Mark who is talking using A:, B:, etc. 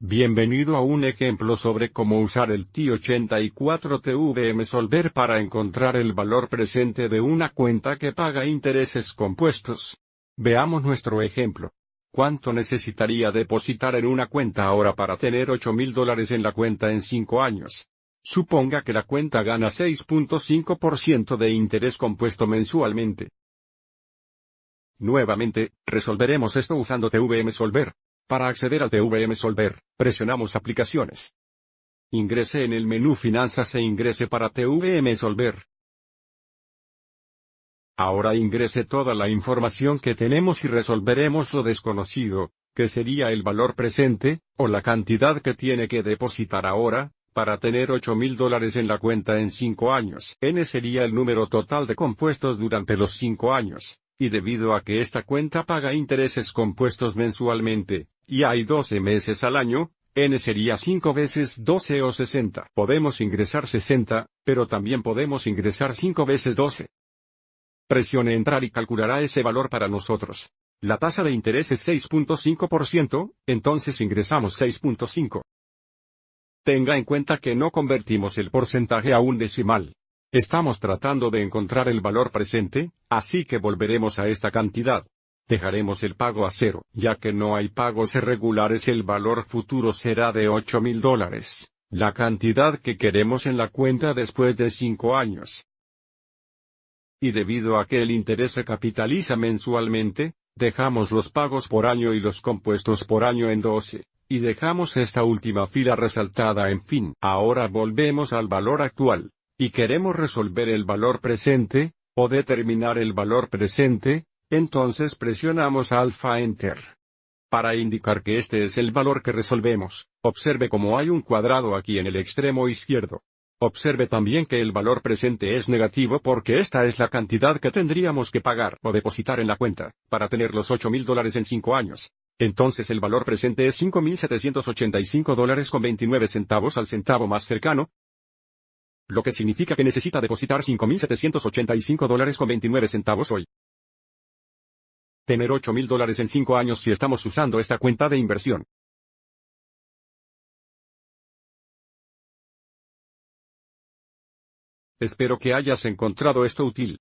A: Bienvenido a un ejemplo sobre cómo usar el T84 TVM Solver para encontrar el valor presente de una cuenta que paga intereses compuestos. Veamos nuestro ejemplo. ¿Cuánto necesitaría depositar en una cuenta ahora para tener $8,000 en la cuenta en 5 años? Suponga que la cuenta gana 6.5% de interés compuesto mensualmente. Nuevamente, resolveremos esto usando TVM Solver. Para acceder al TVM Solver, presionamos Aplicaciones. Ingrese en el menú Finanzas e ingrese para TVM Solver. Ahora ingrese toda la información que tenemos y resolveremos lo desconocido, que sería el valor presente, o la cantidad que tiene que depositar ahora, para tener $8,000 en la cuenta en 5 años. N sería el número total de compuestos durante los 5 años, y debido a que esta cuenta paga intereses compuestos mensualmente, y hay 12 meses al año, N sería 5 veces 12 o 60. Podemos ingresar 60, pero también podemos ingresar 5 veces 12. Presione Entrar y calculará ese valor para nosotros. La tasa de interés es 6.5%, entonces ingresamos 6.5. Tenga en cuenta que no convertimos el porcentaje a un decimal. Estamos tratando de encontrar el valor presente, así que volveremos a esta cantidad. Dejaremos el pago a 0, ya que no hay pagos irregulares. El valor futuro será de $8,000, la cantidad que queremos en la cuenta después de 5 años. Y debido a que el interés se capitaliza mensualmente, dejamos los pagos por año y los compuestos por año en 12, y dejamos esta última fila resaltada en fin. Ahora volvemos al valor actual, y queremos resolver el valor presente, o determinar el valor presente. Entonces presionamos Alpha Enter. Para indicar que este es el valor que resolvemos, observe cómo hay un cuadrado aquí en el extremo izquierdo. Observe también que el valor presente es negativo porque esta es la cantidad que tendríamos que pagar o depositar en la cuenta, para tener los $8,000 en 5 años. Entonces el valor presente es $5,785.29 al centavo más cercano, lo que significa que necesita depositar $5,785.29 hoy. Tener $8,000 en 5 años si estamos usando esta cuenta de inversión. Espero que hayas encontrado esto útil.